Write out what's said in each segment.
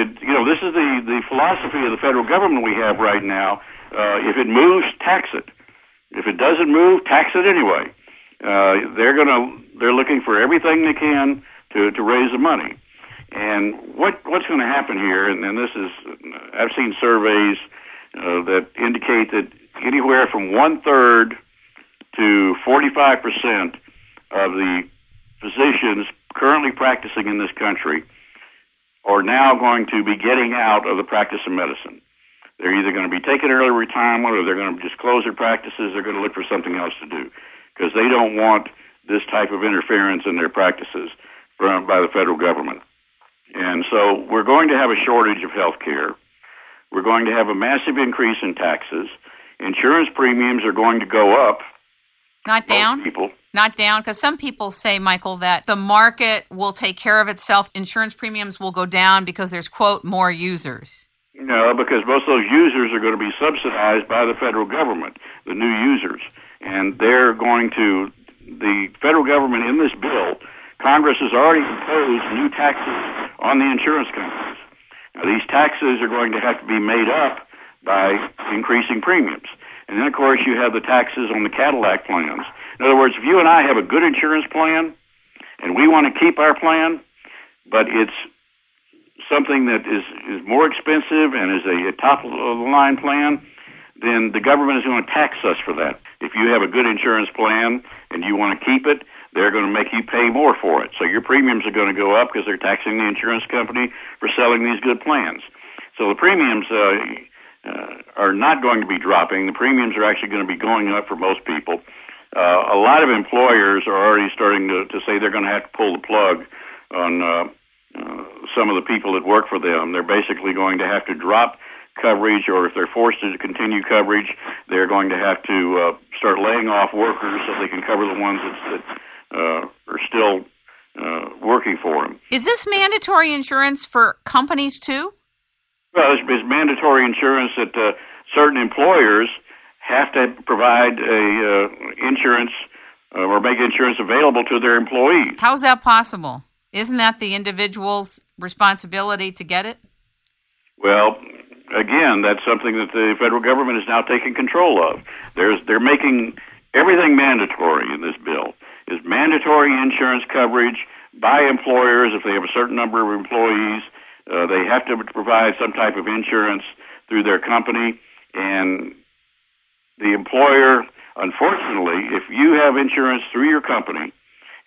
this is the philosophy of the federal government we have right now. If it moves, tax it. If it doesn't move, tax it anyway. They're looking for everything they can to raise the money. And what's going to happen here? And this is, I've seen surveys that indicate that anywhere from 1/3 to 45% of the physicians currently practicing in this country are now going to be getting out of the practice of medicine. They're either going to be taking early retirement, or they're going to just close their practices. They're going to look for something else to do because they don't want this type of interference in their practices by the federal government. And so we're going to have a shortage of health care. We're going to have a massive increase in taxes. Insurance premiums are going to go up. Not down? Not down, because some people say, Michael, that the market will take care of itself. Insurance premiums will go down because there's, quote, more users. No, because most of those users are going to be subsidized by the federal government, the new users. And they're going to, the federal government in this bill, Congress has already imposed new taxes on the insurance companies. Now, these taxes are going to have to be made up by increasing premiums. And then, of course, you have the taxes on the Cadillac plans. In other words, if you and I have a good insurance plan and we want to keep our plan, but it's something that is more expensive and is a top-of-the-line plan, then the government is going to tax us for that. If you have a good insurance plan and you want to keep it, they're going to make you pay more for it. So your premiums are going to go up because they're taxing the insurance company for selling these good plans. So the premiums are not going to be dropping. The premiums are actually going to be going up for most people. A lot of employers are already starting to say they're going to have to pull the plug on some of the people that work for them. They're basically going to have to drop coverage, or if they're forced to continue coverage, they're going to have to start laying off workers so they can cover the ones that are still working for them. Is this mandatory insurance for companies too? Well, it's mandatory insurance that certain employers have to provide insurance or make insurance available to their employees. How is that possible? Isn't that the individual's responsibility to get it? Well, again, that's something that the federal government is now taking control of. They're making everything mandatory in this bill. Is mandatory insurance coverage by employers if they have a certain number of employees. They have to provide some type of insurance through their company, and the employer, unfortunately, if you have insurance through your company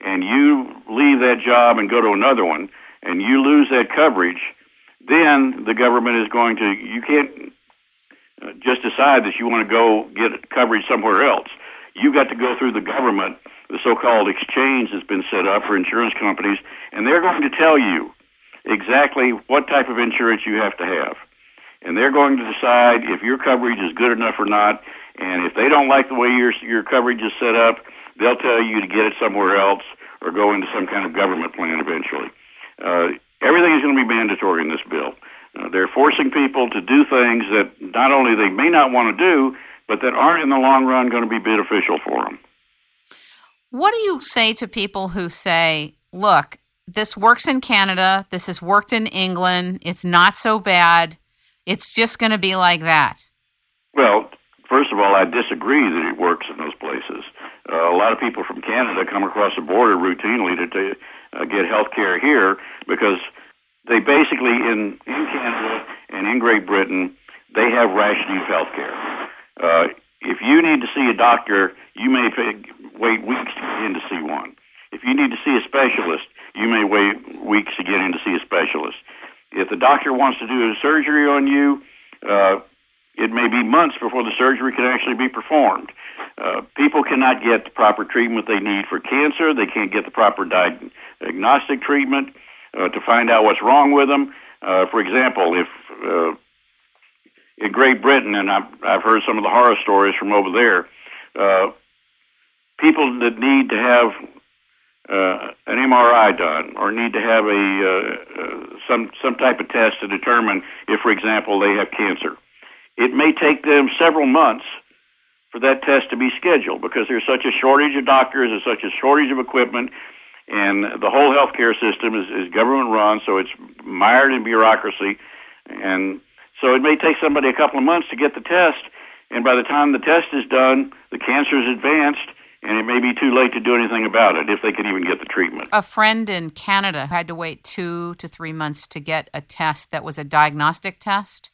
and you leave that job and go to another one and you lose that coverage, then the government is going to, you can't just decide that you want to go get coverage somewhere else. You've got to go through the government. The so-called exchange has been set up for insurance companies, and they're going to tell you exactly what type of insurance you have to have. And they're going to decide if your coverage is good enough or not. And if they don't like the way your coverage is set up, they'll tell you to get it somewhere else or go into some kind of government plan eventually. Everything is going to be mandatory in this bill. They're forcing people to do things that not only they may not want to do, but that aren't in the long run going to be beneficial for them. What do you say to people who say, look, this works in Canada, this has worked in England, it's not so bad, it's just going to be like that? Well, first of all, I disagree that it works in those places. A lot of people from Canada come across the border routinely to get health care here because they basically, in Canada and in Great Britain, they have rationing of health care. If you need to see a doctor, you may wait weeks to get in to see one. If you need to see a specialist, you may wait weeks to get in to see a specialist. If the doctor wants to do a surgery on you, it may be months before the surgery can actually be performed. People cannot get the proper treatment they need for cancer. They can't get the proper diagnostic treatment to find out what's wrong with them. For example, if in Great Britain, and I've heard some of the horror stories from over there, people that need to have an MRI done or need to have some type of test to determine if, for example, they have cancer. It may take them several months for that test to be scheduled because there's such a shortage of doctors and such a shortage of equipment. And the whole healthcare system is government-run, so it's mired in bureaucracy. And so it may take somebody a couple of months to get the test, and by the time the test is done, the cancer is advanced, and it may be too late to do anything about it if they can even get the treatment. A friend in Canada had to wait 2 to 3 months to get a test that was a diagnostic test,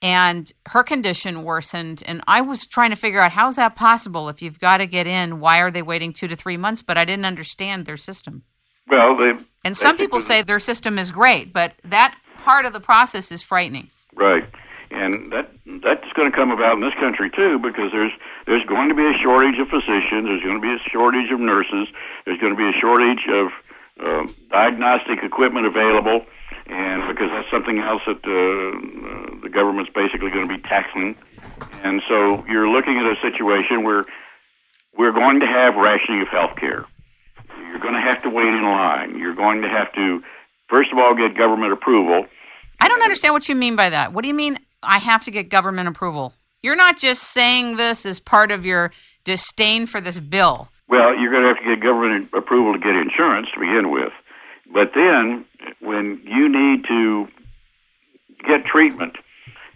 and her condition worsened, and I was trying to figure out, how is that possible? If you've got to get in, why are they waiting 2 to 3 months? But I didn't understand their system. Well, and some people say their system is great, but that part of the process is frightening. Right. And that's going to come about in this country, too, because there's going to be a shortage of physicians, there's going to be a shortage of nurses, there's going to be a shortage of diagnostic equipment available, and because that's something else that the government's basically going to be taxing. And so you're looking at a situation where we're going to have rationing of health care. You're going to have to wait in line. You're going to have to, first of all, get government approval. I don't understand what you mean by that. What do you mean I have to get government approval? You're not just saying this as part of your disdain for this bill. Well, you're going to have to get government approval to get insurance to begin with. But then, when you need to get treatment,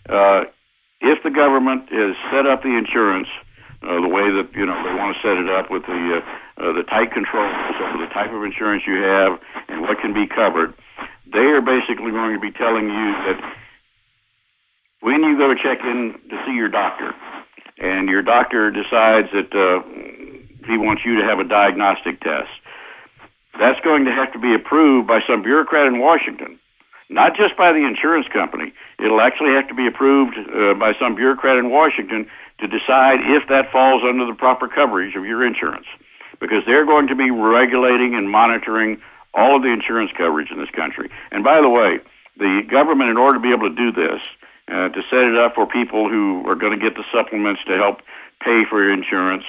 if the government has set up the insurance the way that they want to set it up with the tight controls over the type of insurance you have and what can be covered, they are basically going to be telling you that when you go to check in to see your doctor, and your doctor decides that he wants you to have a diagnostic test, that's going to have to be approved by some bureaucrat in Washington, not just by the insurance company. It'll actually have to be approved by some bureaucrat in Washington to decide if that falls under the proper coverage of your insurance, because they're going to be regulating and monitoring all of the insurance coverage in this country. And by the way, the government, in order to be able to do this, to set it up for people who are going to get the supplements to help pay for your insurance,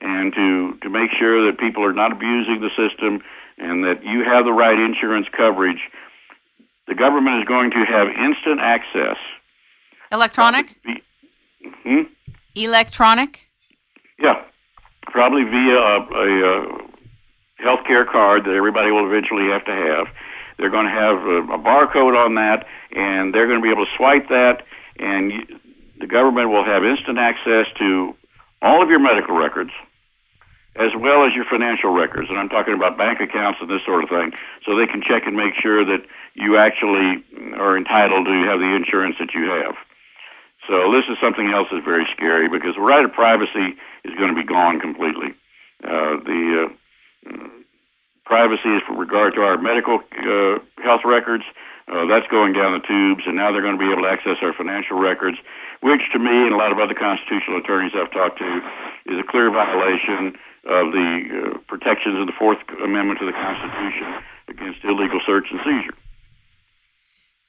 and to make sure that people are not abusing the system and that you have the right insurance coverage, the government is going to have instant access. Electronic? Electronic? Yeah, probably via a health care card that everybody will eventually have to have. They're going to have a barcode on that, and they're going to be able to swipe that, and the government will have instant access to all of your medical records, as well as your financial records. And I'm talking about bank accounts and this sort of thing, so they can check and make sure that you actually are entitled to have the insurance that you have. So this is something else that's very scary, because the right of privacy is going to be gone completely. The privacy is with regard to our medical health records. That's going down the tubes, and now they're going to be able to access our financial records, which to me and a lot of other constitutional attorneys I've talked to is a clear violation of the protections of the Fourth Amendment to the Constitution against illegal search and seizure.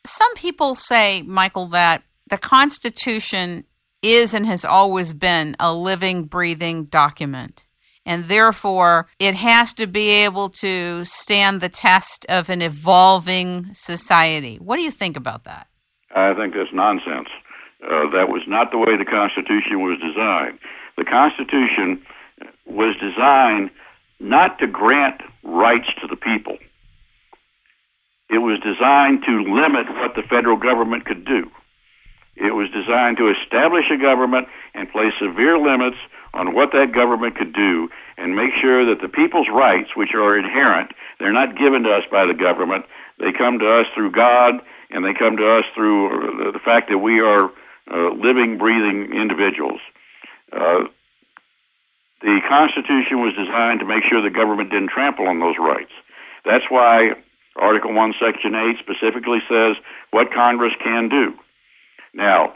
Some people say, Michael, that the Constitution is and has always been a living, breathing document, and therefore it has to be able to stand the test of an evolving society. What do you think about that? I think that's nonsense. That was not the way the Constitution was designed. The Constitution was designed not to grant rights to the people. It was designed to limit what the federal government could do. It was designed to establish a government and place severe limits on what that government could do, and make sure that the people's rights, which are inherent, they're not given to us by the government. They come to us through God, and they come to us through the fact that we are living, breathing individuals. The Constitution was designed to make sure the government didn't trample on those rights. That's why Article 1, Section 8 specifically says what Congress can do. Now,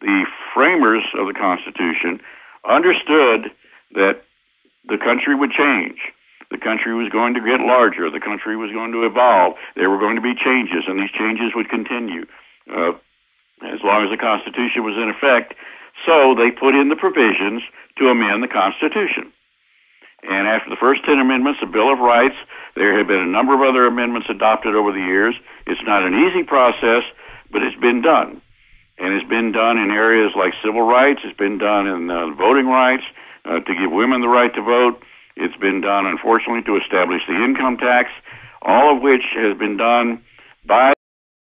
the framers of the Constitution understood that the country would change. The country was going to get larger. The country was going to evolve. There were going to be changes, and these changes would continue as long as the Constitution was in effect. So they put in the provisions to amend the Constitution. And after the first 10 amendments, the Bill of Rights, there have been a number of other amendments adopted over the years. It's not an easy process, but it's been done. And it's been done in areas like civil rights. It's been done in voting rights, to give women the right to vote. It's been done, unfortunately, to establish the income tax, all of which has been done by